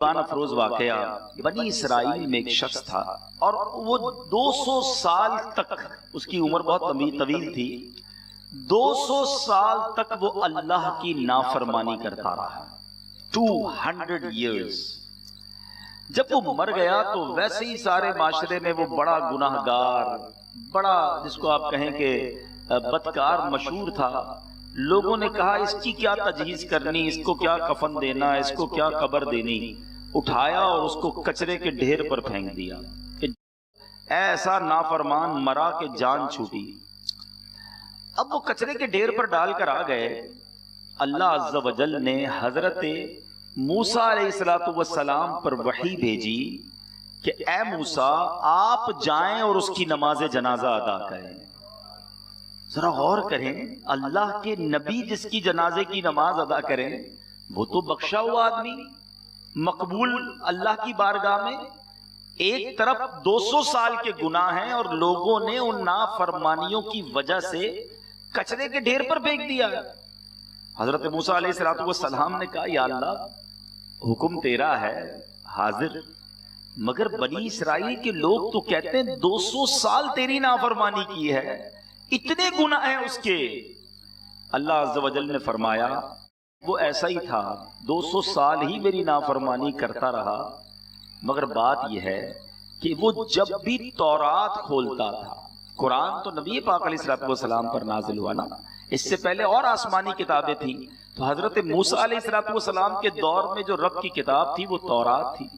افروز واقعہ، بنی اسرائیل میں ایک شخص تھا اور وہ 200 سال تک، اس کی عمر بہت طویل تھی، 200 سال تک وہ اللہ کی نافرمانی کرتا رہا، 200 ایئرز۔ جب وہ مر گیا تو ویسے ہی سارے معاشرے میں وہ بڑا گناہگار، بڑا جس کو آپ کہیں کہ بدکار مشہور تھا۔ لوگوں نے کہا اس کی کیا تجہیز کرنی، اس کو کیا کفن دینا، اس کو کیا قبر دینی۔ اٹھایا اور اس کو کچرے کے ڈھیر پر پھینک دیا کہ ایسا نافرمان مرا کہ جان چھوٹی۔ اب وہ کچرے کے ڈھیر پر ڈال کر آ گئے، اللہ عز و جل نے حضرت موسیٰ علیہ السلام پر وحی بھیجی کہ اے موسیٰ آپ جائیں اور اس کی نماز جنازہ ادا کریں۔ ذرا غور کریں، اللہ کے نبی جس کی جنازے کی نماز ادا کریں، وہ تو بخشا ہوا آدمی، مقبول اللہ کی بارگاہ میں۔ ایک طرف 200 سال کے گناہ ہیں اور لوگوں نے ان نافرمانیوں کی وجہ سے کچرے کے ڈھیر پر پھینک دیا۔ حضرت موسیٰ علیہ السلام نے کہا یا اللہ حکم تیرا ہے، حاضر، مگر بنی اسرائیل کے لوگ تو کہتے ہیں 200 سال تیری نافرمانی کی ہے، اتنے گناہ ہیں اس کے۔ اللہ عز و جل نے فرمایا وہ ایسا ہی تھا، 200 سال ہی میری نافرمانی کرتا رہا، مگر بات یہ ہے کہ وہ جب بھی تورات کھولتا تھا، قرآن تو نبی پاک علیہ السلام پر نازل ہوا نا، اس سے پہلے اور آسمانی کتابیں تھیں، تو حضرت موسیٰ علیہ السلام کے دور میں جو رب کی کتاب تھی وہ تورات تھی۔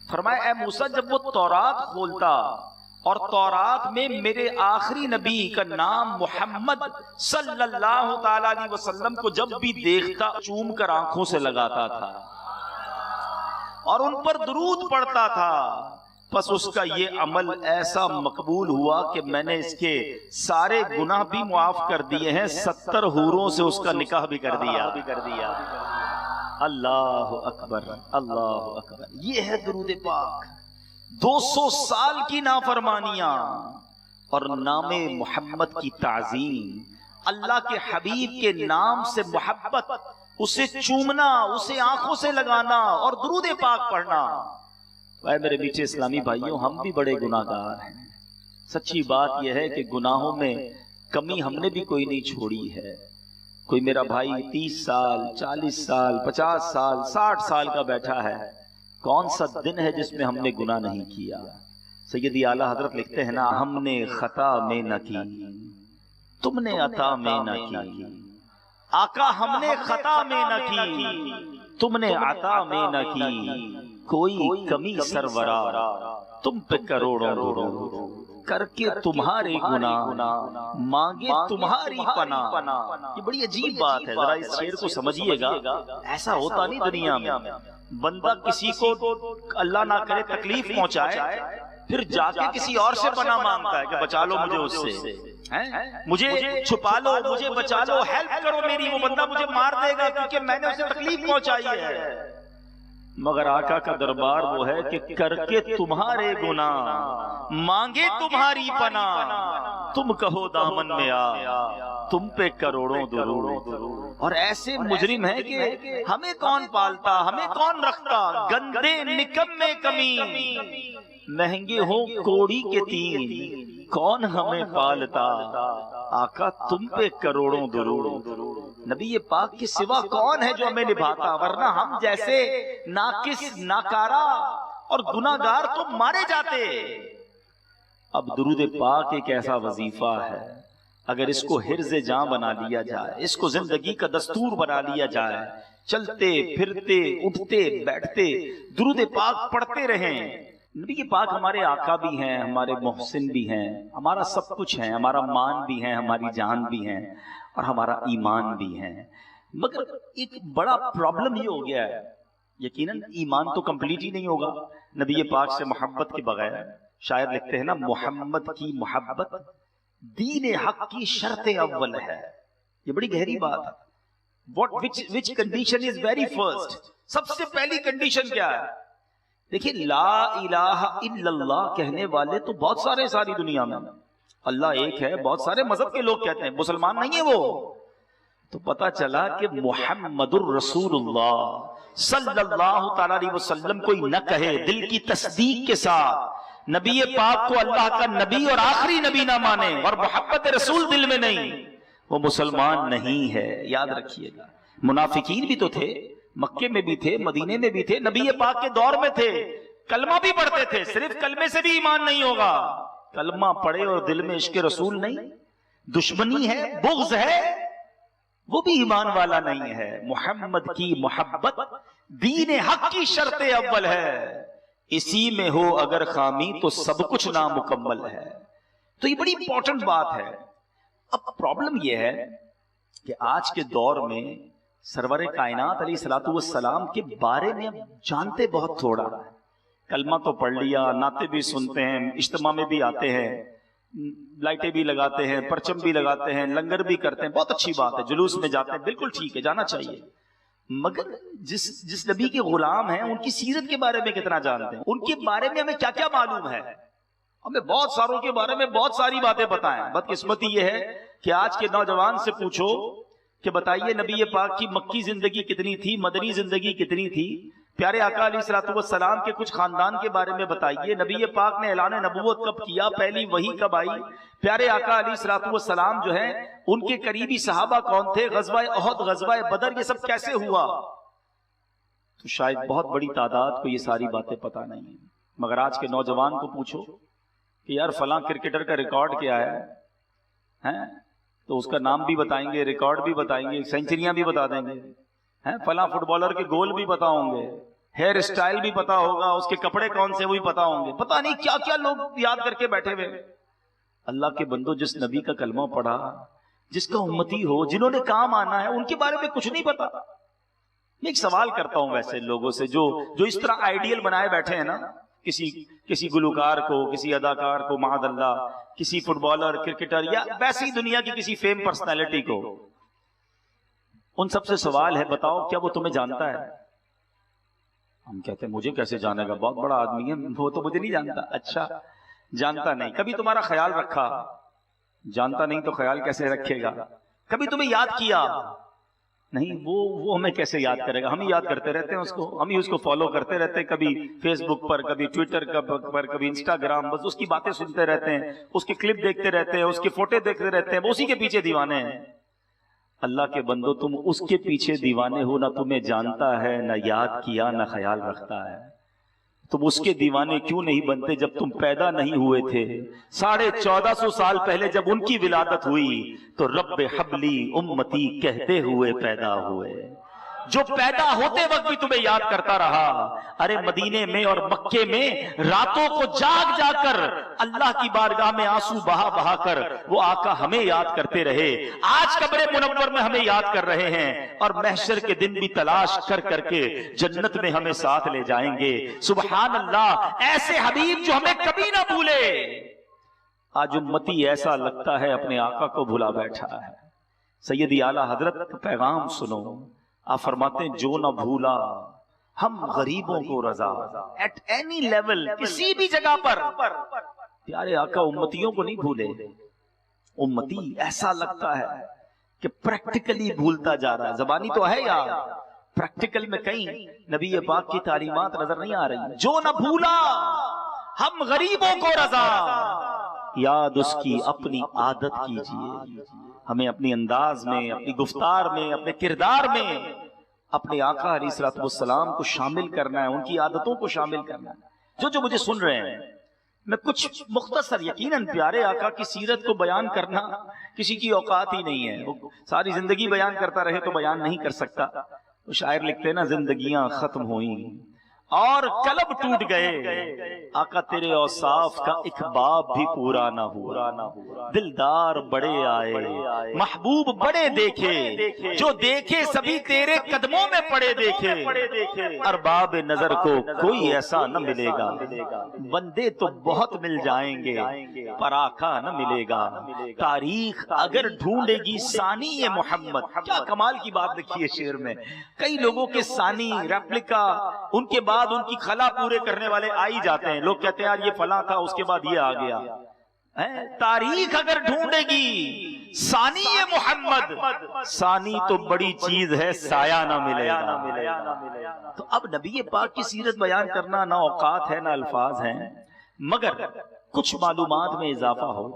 فرمایا اے موسیٰ جب وہ تورات کھولتا اور تورات میں میرے آخری نبی کا نام محمد صلی اللہ تعالی علیہ وسلم کو جب بھی دیکھتا چوم کر آنکھوں سے لگاتا تھا اور ان پر درود پڑھتا تھا، پس اس کا یہ عمل ایسا مقبول ہوا کہ میں نے اس کے سارے گناہ بھی معاف کر دیے ہیں، 70 حوروں سے اس کا نکاح بھی کر دیا۔ اللہ اکبر، اللہ اکبر، یہ ہے درود پاک۔ 200 سال کی نافرمانیاں اور نام محمد کی تعظیم، اللہ کے حبیب کے نام سے محبت، اسے چومنا، اسے آنکھوں سے لگانا اور درود پاک پڑھنا۔ اے میرے میٹھے اسلامی بھائیوں، ہم بھی بڑے گناہگار ہیں، سچی بات یہ ہے کہ گناہوں میں کمی ہم نے بھی کوئی نہیں چھوڑی ہے۔ کوئی میرا بھائی 30 سال 40 سال 50 سال 60 سال کا بیٹھا ہے، کون سا دن ہے جس میں ہم نے گناہ نہیں کیا؟ سیدی اعلیٰ حضرت لکھتے ہیں نا، ہم نے خطا میں نہ کی، تم نے عطا میں نہ کی، آقا ہم نے خطا میں نہ کی، تم نے عطا میں نہ کی، کوئی کمی سرورا تم پہ کروڑوں روڑوں، کر کے تمہارے گناہ مانگے تمہاری پناہ۔ یہ بڑی عجیب بات ہے، ذرا اس شعر کو سمجھیے گا، ایسا ہوتا نہیں دنیا میں، بندہ کسی کو اللہ نہ کرے تکلیف پہنچائے پھر جا کے کسی اور سے پناہ مانگتا ہے کہ بچا لو مجھے اس سے، مجھے چھپا لو، مجھے بچا لو، ہیلپ کرو میری، وہ بندہ مجھے مار دے گا کیونکہ میں نے اسے تکلیف پہنچائی ہے۔ مگر آقا کا دربار وہ ہے کہ کر کے تمہارے گناہ مانگے تمہاری پناہ، تم کہو دامن میں آ، تم پہ کروڑوں درود۔ اور ایسے مجرم ہیں کہ ہمیں کون پالتا، ہمیں کون رکھتا، گندے نکمے کمین، مہنگے ہوں کوڑی کے تین، کون ہمیں پالتا، آقا تم پہ کروڑوں درود۔ نبی پاک کے سوا کون ہے جو ہمیں نبھاتا، ورنہ ہم جیسے ناقص ناکارہ اور گناہگار تو مارے جاتے۔ اب درود پاک ایک ایسا وظیفہ ہے، اگر اس کو حرز جاں بنا لیا جائے، اس کو زندگی کا دستور بنا لیا جائے، چلتے پھرتے اٹھتے بیٹھتے درود پاک پڑھتے رہیں۔ نبی پاک ہمارے آقا بھی ہیں، ہمارے محسن بھی ہیں، ہمارا سب کچھ ہیں، ہمارا مان بھی ہے، ہماری جان بھی ہیں اور ہمارا ایمان بھی ہے۔ مگر ایک بڑا پرابلم یہ ہو گیا ہے، یقیناً ایمان تو کمپلیٹ ہی نہیں ہوگا نبی پاک سے محبت کے بغیر۔ شاعر لکھتے ہیں نا، محمد کی محبت دین حق کی شرط اول ہے۔ یہ بڑی گہری بات ہے۔ which condition is very first؟ سب سے پہلی کنڈیشن کیا ہے؟ دیکھیں، لا الہ الا اللہ کہنے والے تو بہت سارے ساری دنیا میں، اللہ ایک ہے، بہت سارے مذہب کے لوگ کہتے ہیں، مسلمان نہیں ہے وہ۔ تو پتا چلا کہ محمد الرسول اللہ صلی اللہ تعالی علیہ وسلم کوئی نہ کہے دل کی تصدیق کے ساتھ، نبی پاک کو اللہ کا نبی اور آخری نبی نہ مانے اور محبت رسول دل میں نہیں، وہ مسلمان نہیں ہے۔ یاد رکھیے گا، منافقین بھی تو تھے، مکے میں بھی تھے، مدینے میں بھی تھے، نبی پاک کے دور میں تھے، کلمہ بھی پڑھتے تھے۔ صرف کلمے سے بھی ایمان نہیں ہوگا، کلمہ پڑھے اور دل میں عشق رسول نہیں، دشمنی ہے، بغض ہے، وہ بھی ایمان والا نہیں ہے۔ محمد کی محبت دین حق کی شرط اول ہے، اسی میں ہو اگر خامی تو سب کچھ نامکمل ہے۔ تو یہ بڑی امپورٹنٹ بات ہے۔ اب پرابلم یہ ہے کہ آج کے دور میں سرور کائنات علیہ الصلوۃ والسلام کے بارے میں اب جانتے بہت تھوڑا ہے۔ کلمہ تو پڑھ لیا، نعتیں بھی سنتے ہیں، اجتماع میں بھی آتے ہیں، لائٹیں بھی لگاتے ہیں، پرچم بھی لگاتے ہیں، لنگر بھی کرتے ہیں، بہت اچھی بات ہے، جلوس میں جاتے ہیں، بالکل ٹھیک ہے، جانا چاہیے، مگر جس نبی کے غلام ہیں ان کی سیرت کے بارے میں کتنا جانتے ہیں؟ ان کے بارے میں ہمیں کیا کیا معلوم ہے؟ ہمیں بہت ساروں کے بارے میں بہت ساری باتیں پتہ ہیں۔ بدقسمتی یہ ہے کہ آج کے نوجوان سے پوچھو کہ بتائیے نبی پاک کی مکی زندگی کتنی تھی، مدنی زندگی کتنی تھی، پیارے آقا علیہ الصلوۃ والسلام کے کچھ خاندان کے بارے میں بتائیے، نبی پاک نے اعلان نبوت کب کیا، پہلی وحی کب آئی، پیارے آقا علیہ الصلوۃ والسلام جو ہیں ان کے قریبی صحابہ کون تھے، غزوہ احد، غزوہ بدر، یہ سب کیسے ہوا؟ تو شاید بہت بڑی تعداد کو یہ ساری باتیں پتہ نہیں ہیں۔ مگر آج کے نوجوان کو پوچھو کہ یار فلاں کرکٹر کا ریکارڈ کیا ہے، تو اس کا نام بھی بتائیں گے، ریکارڈ بھی بتائیں گے، سینچریاں بھی بتا دیں گے، فلاں فٹ بالر کے گول بھی پتا ہوں گے، ہیئر اسٹائل بھی پتا ہوگا، اس کے کپڑے کون سے وہ بھی پتا ہوں گے، پتا نہیں کیا کیا لوگ یاد کر کے بیٹھے ہوئے۔ اللہ کے بندو، جس نبی کا کلمہ پڑھا، جس کا امتی ہو، جنہوں نے کام آنا ہے، ان کے بارے میں کچھ نہیں پتا۔ میں ایک سوال کرتا ہوں ویسے لوگوں سے جو اس طرح آئیڈیل بنائے بیٹھے ہیں نا، کسی گلوکار کو، کسی اداکار کو، معاذ اللہ، کسی فٹ بالر، کرکٹر یا ویسی دنیا کی کسی فیم پرسنالٹی کو، ان سب سے سوال ہے، بتاؤ کیا وہ تمہیں جانتا ہے؟ ہم کہتے ہیں مجھے کیسے جانے گا، بہت بڑا آدمی ہے، وہ تو مجھے نہیں جانتا۔ اچھا، جانتا نہیں، کبھی تمہارا خیال رکھا؟ جانتا نہیں تو خیال کیسے رکھے گا؟ کبھی تمہیں یاد کیا؟ نہیں، وہ ہمیں کیسے یاد کرے گا؟ ہم ہی یاد کرتے رہتے ہیں اس کو، ہم ہی اس کو فالو کرتے رہتے ہیں، کبھی فیس بک پر، کبھی ٹویٹر پر، کبھی انسٹاگرام، بس اس کی باتیں سنتے رہتے ہیں، اس کے کلپ دیکھتے رہتے ہیں، اس کے فوٹو دیکھتے رہتے ہیں، اسی کے پیچھے دیوانے ہیں۔ اللہ کے بندو، تم اس کے پیچھے دیوانے ہو، نہ تمہیں جانتا ہے، نہ یاد کیا، نہ خیال رکھتا ہے۔ تم اس کے دیوانے کیوں نہیں بنتے جب تم پیدا نہیں ہوئے تھے؟ 1450 سال پہلے جب ان کی ولادت ہوئی تو رب حبلی امتی کہتے ہوئے پیدا ہوئے، جو پیدا ہوتے وقت بھی تمہیں یاد کرتا رہا۔ ارے مدینے میں اور مکے میں راتوں کو جاگ جا کر اللہ کی بارگاہ میں آنسو بہا بہا کر وہ آقا ہمیں یاد کرتے رہے، آج قبر منور میں ہمیں یاد کر رہے ہیں، اور محشر کے دن بھی تلاش کر کر کے جنت میں ہمیں ساتھ لے جائیں گے۔ سبحان اللہ، ایسے حبیب جو ہمیں کبھی نہ بھولے۔ آج امتی ایسا لگتا ہے اپنے آقا کو بھلا بیٹھا ہے۔ سیدی اعلیٰ حضرت کا پیغام سنو، آپ فرماتے ہیں جو نہ بھولا ہم غریبوں کو رضا، ایٹ اینی لیول، کسی بھی جگہ پر پیارے آقا امتیوں کو نہیں بھولے۔ امتی ایسا لگتا ہے کہ پریکٹیکلی بھولتا جا رہا ہے، زبانی تو ہے یار، پریکٹیکل میں کہیں نبی پاک کی تعلیمات نظر نہیں آ رہی۔ جو نہ بھولا ہم غریبوں کو رضا، یاد اس کی اپنی عادت کیجیے۔ ہمیں اپنی انداز میں، اپنی گفتار میں، اپنے کردار میں اپنے آقا علیہ الصلوۃ والسلام کو شامل کرنا ہے، ان کی عادتوں کو شامل کرنا ہے۔ جو مجھے سن رہے ہیں، میں کچھ مختصر، یقیناً پیارے آقا کی سیرت کو بیان کرنا کسی کی اوقات ہی نہیں ہے، وہ ساری زندگی بیان کرتا رہے تو بیان نہیں کر سکتا۔ وہ شاعر لکھتے ہیں نا، زندگیاں ختم ہوئیں اور قلب ٹوٹ گئے، آقا تیرے اوصاف کا ایک باب بھی پورا نہ ہوا۔ دلدار بڑے آئے، محبوب بڑے دیکھے، جو دیکھے سبھی تیرے قدموں میں پڑے دیکھے، ارباب نظر کو کوئی ایسا نہ ملے گا، بندے تو بہت مل جائیں گے پر آقا نہ ملے گا۔ تاریخ اگر ڈھونڈے گی ثانی محمد، کیا کمال کی بات لکھی ہے شعر میں۔ کئی لوگوں کے ثانی، ریپلیکا، ان کے بعد ان کی خلا پورے کرنے والے آ ہی جاتے ہیں، لوگ کہتے ہیں یار یہ فلاں تھا، اس کے بعد یہ آ گیا۔ تاریخ اگر ڈھونڈے گی ثانی محمد، ثانی تو بڑی چیز ہے، سایہ نہ ملے گا۔ تو اب نبی پاک کی سیرت بیان کرنا نہ اوقات ہے نہ الفاظ ہیں، مگر کچھ معلومات میں اضافہ ہو۔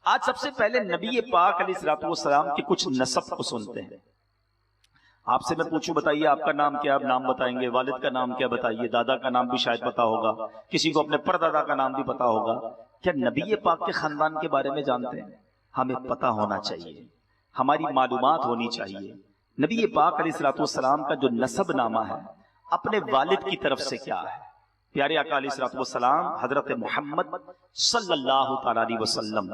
آج سب سے پہلے نبی پاک علیہ الصلوۃ والسلام کے کچھ نسب کو سنتے ہیں۔ آپ سے میں پوچھوں بتائیے آپ کا نام کیا، آپ نام بتائیں گے، والد کا نام کیا بتائیے، دادا کا نام بھی شاید پتا ہوگا، کسی کو اپنے پردادا کا نام بھی پتا ہوگا۔ کیا نبی پاک کے خاندان کے بارے میں جانتے ہیں؟ ہمیں پتا ہونا چاہیے، ہماری معلومات ہونی چاہیے۔ نبی پاک علیہ الصلوۃ والسلام کا جو نسب نامہ ہے اپنے والد کی طرف سے کیا ہے؟ پیارے آقا علیہ الصلوۃ والسلام حضرت محمد صلی اللہ تعالی علیہ وسلم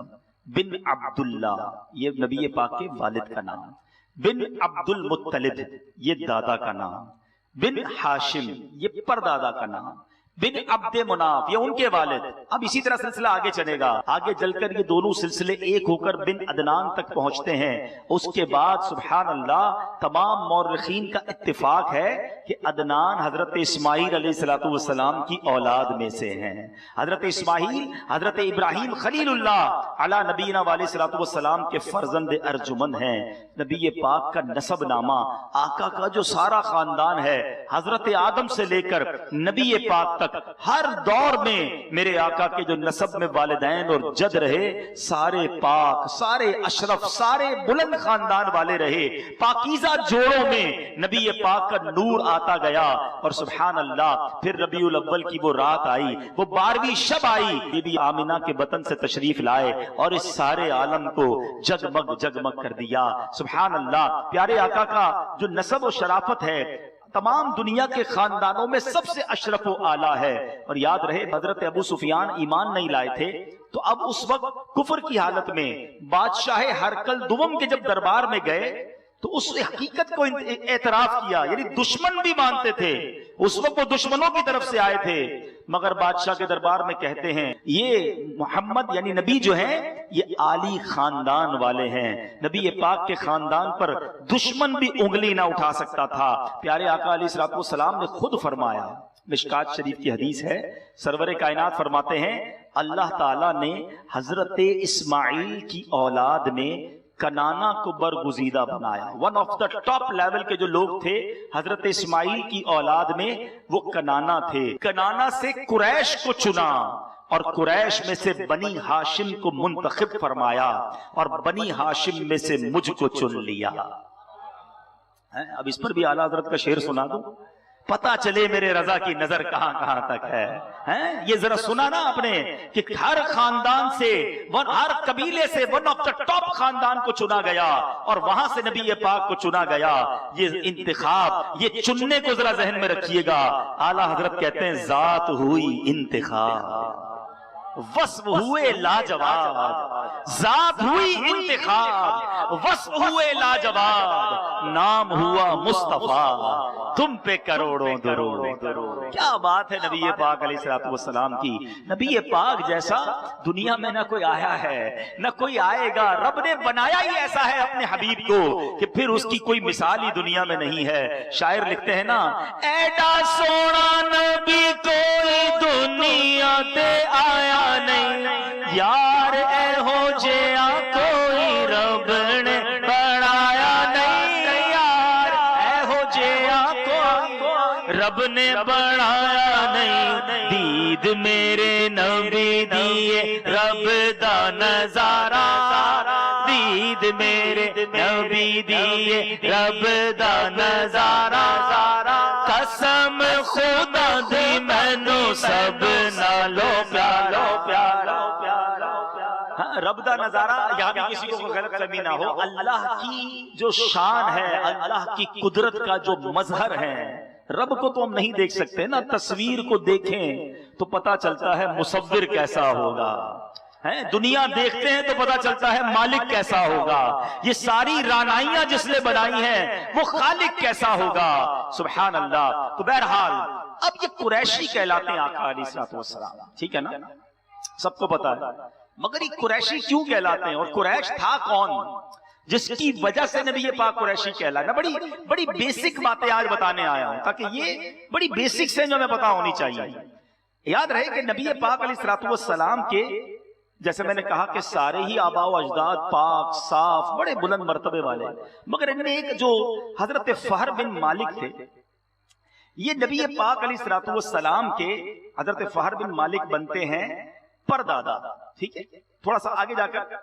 بن عبداللہ، یہ نبی پاک کے والد کا نام، بن عبد المطلب یہ دادا کا نام، بن ہاشم یہ پردادا کا نام، بن عبد مناف یہ ان کے والد۔ اب اسی طرح سلسلہ آگے چلے گا، آگے چل کر یہ دونوں سلسلے ایک ہو کر بن عدنان تک پہنچتے ہیں۔ اس کے بعد سبحان اللہ تمام مورخین کا اتفاق ہے کہ عدنان حضرت اسماعیل علیہ الصلوۃ والسلام کی اولاد میں سے ہیں۔ حضرت اسماعیل حضرت ابراہیم خلیل اللہ علی نبینا علیہ الصلوۃ والسلام کے فرزند ارجمن ہیں۔ نبی پاک کا نسب نامہ، آقا کا جو سارا خاندان ہے حضرت آدم سے لے کر نبی پاک تک، ہر دور میں میرے آقا کے جو نسب میں والدین اور جد رہے سارے پاک، سارے اشرف، سارے بلند خاندان والے رہے۔ پاکیزہ جوڑوں میں نبی پاک کا نور آتا گیا، اور سبحان اللہ پھر ربیع الاول کی وہ رات آئی، وہ 12ویں شب آئی، بی بی آمنہ کے بطن سے تشریف لائے اور اس سارے عالم کو جگمگ جگمگ کر دیا۔ سبحان اللہ پیارے آقا کا جو نسب و شرافت ہے تمام دنیا کے خاندانوں میں سب سے اشرف و اعلیٰ ہے۔ اور یاد رہے حضرت ابو سفیان ایمان نہیں لائے تھے، تو اب اس وقت کفر کی حالت میں بادشاہ ہرقل دوم کے جب دربار میں گئے تو اس حقیقت کو اعتراف کیا، یعنی دشمن بھی مانتے تھے، اس وقت وہ دشمنوں کی طرف سے آئے تھے، مگر بادشاہ کے دربار میں کہتے ہیں یہ محمد یعنی نبی جو ہیں یہ عالی خاندان والے ہیں، نبی پاک کے خاندان پر دشمن بھی انگلی نہ اٹھا سکتا تھا۔ پیارے آقا علیہ الصلوۃ والسلام نے خود فرمایا، مشکات شریف کی حدیث ہے، سرور کائنات فرماتے ہیں اللہ تعالیٰ نے حضرت اسماعیل کی اولاد میں کنانا کو برگزیدہ بنایا۔ One of the top level کے جو لوگ تھے حضرت اسماعیل کی اولاد میں وہ کنانا تھے۔ کنانا سے قریش کو چنا اور قریش میں سے بنی ہاشم کو منتخب فرمایا اور بنی ہاشم میں سے مجھ کو چن لیا۔ اب اس پر بھی اعلیٰ حضرت کا شعر سنا دوں، پتا چلے میرے رضا کی نظر کہاں کہاں تک ہے۔ یہ ذرا سنا نا آپ نے کہ ہر خاندان سے، ہر قبیلے سے ون آف دا ٹاپ خاندان کو چنا گیا اور وہاں سے نبی پاک کو چنا گیا۔ یہ انتخاب، یہ چننے کو ذرا ذہن میں رکھیے گا۔ اعلیٰ حضرت کہتے ہیں ذات ہوئی انتخاب، وصف ہوئے لاجواب، ذات ہوئی انتخاب، وصف ہوئے لاجواب، نام ہوا مصطفیٰ، تم پہ کروڑوں درود۔ کیا بات ہے نبی پاک علیہ الصلوۃ والسلام کی۔ نبی پاک جیسا دنیا میں نہ کوئی آیا ہے نہ کوئی آئے گا، رب نے بنایا ہی ایسا ہے اپنے حبیب کو کہ پھر اس کی کوئی مثال ہی دنیا میں نہیں ہے۔ شاعر لکھتے ہیں نا، ایڈا سونا نبی کوئی دنیا تے آیا نہیں، یار اے ہو جیا کوئی رب نے بنایا نہیں، یار اے ہو جیا کوئی رب نے بنایا نہیں، دید میرے نبی دیے رب دا نظارہ، دید میرے نبی دیے رب دا نظارہ، قسم خدا دی مینو سب نالو پیارا پیارا پیارا۔ رب دا نظارہ، یہاں بھی کسی کو غلط فہمی نہ ہو، اللہ کی جو شان ہے، اللہ کی قدرت کا جو مظہر ہے، رب کو تو ہم نہیں دیکھ سکتے نا، تصویر کو دیکھیں تو پتا چلتا ہے مصور کیسا ہوگا، دنیا دیکھتے ہیں تو پتا چلتا ہے مالک کیسا ہوگا، یہ ساری رانائیاں جس نے بنائی ہیں وہ خالق کیسا ہوگا۔ سبحان اللہ۔ تو بہرحال اب یہ قریشی کہلاتے ہیں آقا علیہ الصلوۃ والسلام، ٹھیک ہے نا، سب کو پتا ہے، مگر یہ قریشی کیوں کہلاتے ہیں اور قریش تھا کون جس کی وجہ سے نبی پاک قریشی کہلایا؟ میں بڑی بیسک باتیں آج بتانے آیا ہوں تاکہ یہ بڑی بیسکس ہیں جو ہمیں پتا ہونی چاہیے۔ یاد رہے کہ نبی پاک علیہ الصلوۃ والسلام کے جیسے میں نے کہا کہ سارے ہی آباء و اجداد پاک صاف بڑے بلند مرتبے والے، مگر ان میں ایک جو حضرت فہر بن مالک تھے، یہ نبی پاک علیہ الصلوۃ والسلام کے حضرت فہر بن مالک بنتے ہیں پردادا، ٹھیک ہے، تھوڑا سا آگے جا کر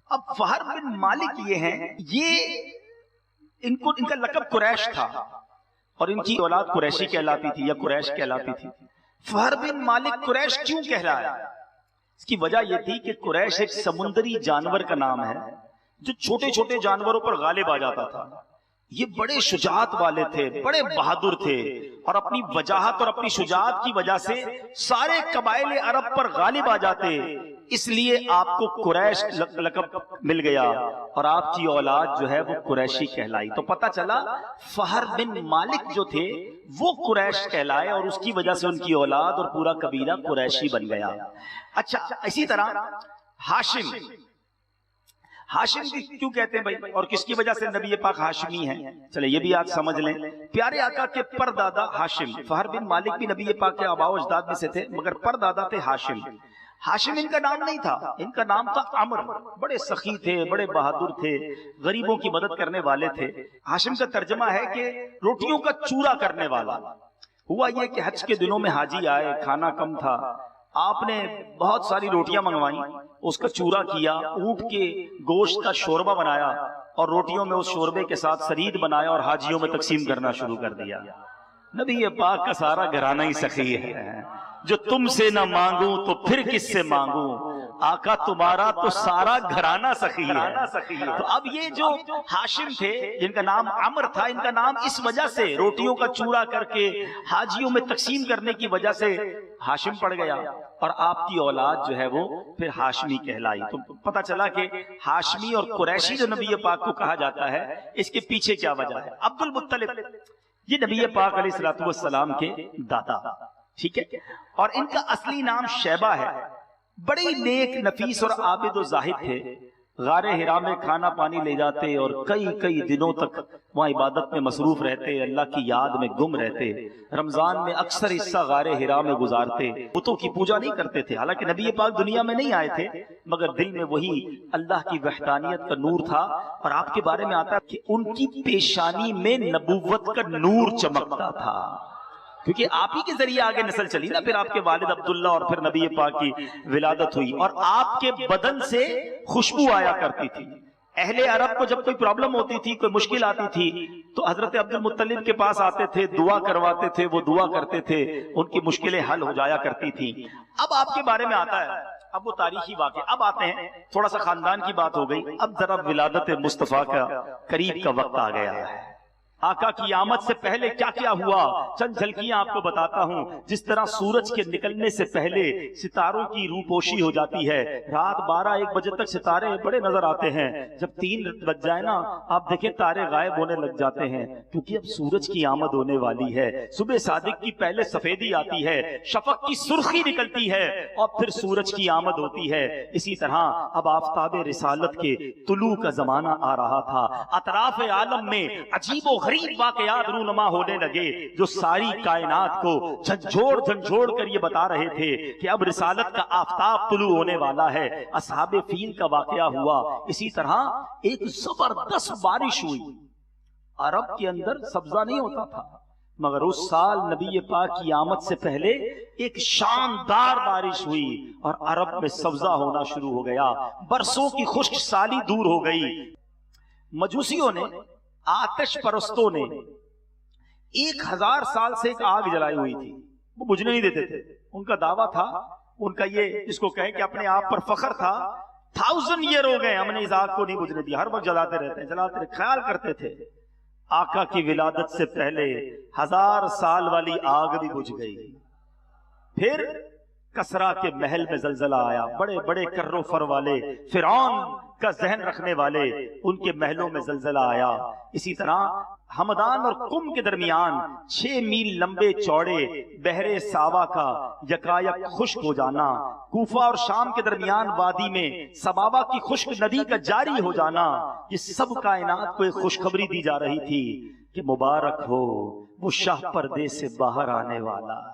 اب فہر بن مالک یہ ہیں، یہ ان کا لقب قریش تھا اور ان کی اولاد قریشی کہلاتی تھی یا قریش کہلاتی تھی۔ فہر بن مالک قریش کیوں کہلایا؟ اس کی وجہ یہ تھی کہ قریش ایک سمندری جانور کا نام ہے جو چھوٹے چھوٹے جانوروں پر غالب آ جاتا تھا۔ یہ بڑے شجاعت والے تھے، بڑے بہادر تھے، اور اپنی وجاہت اور اپنی شجاعت کی وجہ سے سارے قبائل عرب پر غالب آ جاتے، اس لیے آپ کو قریش لقب مل گیا اور آپ کی اولاد جو ہے وہ قریشی کہلائی۔ تو پتہ چلا فہر بن مالک جو تھے وہ قریش کہلائے اور اس کی وجہ سے ان کی اولاد اور پورا قبیلہ قریشی بن گیا۔ اچھا، اسی طرح ہاشم کیوں کہتے ہیں بھائی، اور کس کی وجہ سے نبی پاک ہاشمی ہیں؟ چلے یہ بھی آج سمجھ لیں۔ پیارے آقا کے پردادا ہاشم، فہر بن مالک بھی نبی پاک کے آباء و اجداد میں سے تھے، مگر پردادا تھے ہاشم۔ ہاشم ان کا نام نہیں تھا، ان کا نام تھا عمر۔ بڑے سخی تھے، بڑے بہادر تھے، غریبوں کی مدد کرنے والے تھے۔ ہاشم کا ترجمہ ہے کہ روٹیوں کا چورا کرنے والا۔ ہوا یہ کہ حج کے دنوں میں حاجی آئے، کھانا کم تھا، آپ نے بہت ساری روٹیاں منگوائیں، اس کا چورا کیا، اونٹ کے گوشت کا شوربہ بنایا اور روٹیوں میں اس شوربے کے ساتھ سرید بنایا اور حاجیوں میں تقسیم کرنا شروع کر دیا۔ نبی پاک کا سارا گھرانہ ہی سخی ہے، جو تم سے نہ مانگوں تو پھر کس سے مانگوں، آقا تمہارا تو سارا گھرانہ سخی ہے۔ تو اب یہ جو ہاشم تھے جن کا نام عمر تھا، ان کا نام اس وجہ سے روٹیوں کا چورا کر کے حاجیوں میں تقسیم کرنے کی وجہ سے ہاشم پڑ گیا، اور آپ کی اولاد جو ہے وہ پھر ہاشمی کہلائی۔ تو پتہ چلا کہ ہاشمی اور قریشی جو نبی پاک کو کہا جاتا ہے، اس کے پیچھے کیا وجہ ہے۔ عبد المطلب یہ نبی پاک علیہ الصلوۃ والسلام کے دادا، ٹھیک ہے، اور ان کا اصلی نام شیبہ ہے۔ بڑے نیک، نفیس اور عابد و زاہد تھے۔ غار حرا میں کھانا پانی لے جاتے اور کئی دنوں تک وہاں عبادت میں مصروف رہتے، اللہ کی یاد میں گم رہتے۔ رمضان میں اکثر حصہ غار حرا میں گزارتے، بتوں کی پوجا نہیں کرتے تھے، حالانکہ نبی پاک دنیا میں نہیں آئے تھے، مگر دل میں وہی اللہ کی وحدانیت کا نور تھا۔ اور آپ کے بارے میں آتا ہے کہ ان کی پیشانی میں نبوت کا نور چمکتا تھا، کیونکہ آپ ہی کے ذریعے آگے نسل چلی نا، پھر آپ کے والد عبداللہ اور پھر نبی پاک کی ولادت ہوئی، اور آپ کے بدن سے خوشبو آیا کرتی تھی۔ اہل عرب کو جب کوئی پرابلم ہوتی تھی، کوئی مشکل آتی تھی، تو حضرت عبد المطلب کے پاس آتے تھے، دعا کرواتے تھے، وہ دعا کرتے تھے، ان کی مشکلیں حل ہو جایا کرتی تھی۔ اب آپ کے بارے میں آتا ہے، اب وہ تاریخی واقعہ، اب آتے ہیں، تھوڑا سا خاندان کی بات ہو گئی، اب ذرا ولادت مصطفیٰ کا قریب کا وقت آ گیا ہے۔ آقا کی آمد سے پہلے کیا کیا ہوا، چند جھلکیاں آپ کو بتاتا ہوں۔ جس طرح سورج کے نکلنے سے پہلے ستاروں کی روپوشی ہو جاتی ہے، رات 12-1 بجے تک ستارے بڑے نظر آتے ہیں، جب 3 بج جائے نا آپ دیکھیں تارے غائب ہونے لگ جاتے ہیں، کیونکہ اب سورج کی آمد ہونے والی ہے۔ صبح صادق کی پہلے سفیدی آتی ہے، شفق کی سرخی نکلتی ہے، اور پھر سورج کی آمد ہوتی ہے۔ اسی طرح اب آفتاب رسالت کے طلوع کا زمانہ آ رہا تھا۔ اطراف عالم میں عجیب و غریب واقعات رونما ہونے لگے، جو ساری کائنات کو جھنجھوڑ کر یہ بتا رہے تھے کہ اب رسالت کا آفتاب طلوع ہونے والا ہے۔ اصحاب فیل کا واقعہ ہوا، اسی طرح ایک زبردست بارش ہوئی۔ عرب کے اندر سبزہ نہیں ہوتا تھا، مگر اس سال نبی پاک کی آمد سے پہلے ایک شاندار بارش ہوئی اور عرب میں سبزہ ہونا شروع ہو گیا، برسوں کی خشک سالی دور ہو گئی۔ مجوسیوں نے، آتش پرستوں نے 1000 سال سے ایک آگ جلائی ہوئی تھی، وہ بجھنے نہیں دیتے تھے۔ ان کا دعویٰ تھا، ان کا یہ جس کو کہیں کہ اپنے آپ پر فخر تھا، 1000 ایئر ہو گئے ہم نے اس آگ کو نہیں بجھنے دیا، ہر وقت جلاتے رہتے، خیال کرتے تھے۔ آقا کی ولادت سے پہلے 1000 سال والی آگ بھی بجھ گئی۔ پھر کسرا کے محل میں زلزلہ آیا، بڑے بڑے کر و فر والے فرعون کا ذہن رکھنے والے ان کے محلوں میں زلزلہ آیا۔ اسی طرح ہمدان اور قم کے درمیان 6 میل لمبے چوڑے بحر ساوا کا یکایک خشک ہو جانا، کوفہ اور شام کے درمیان وادی میں سبابہ کی خشک ندی کا جاری ہو جانا، یہ سب کائنات کو ایک خوشخبری دی جا رہی تھی کہ مبارک ہو وہ شاہ پردے سے باہر آنے والا ہے۔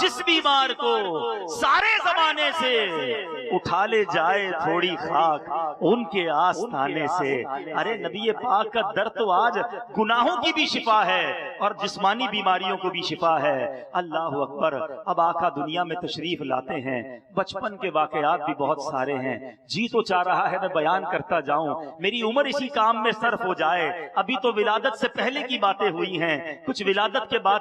جس بیمار کو سارے زمانے سے اٹھا لے جائے تھوڑی خاک ان کے آستانے سے۔ ارے نبی پاک کا در تو آج گناہوں کی بھی شفا ہے اور جسمانی بیماریوں کو بھی شفا ہے۔ اللہ اکبر۔ اب آقا دنیا میں تشریف لاتے ہیں، بچپن کے واقعات بھی بہت سارے ہیں، جی تو چاہ رہا ہے میں بیان کرتا جاؤں، میری عمر اسی کام میں صرف ہو جائے۔ ابھی تو ولادت سے پہلے کی باتیں ہوئی ہیں، کچھ ولادت کے بعد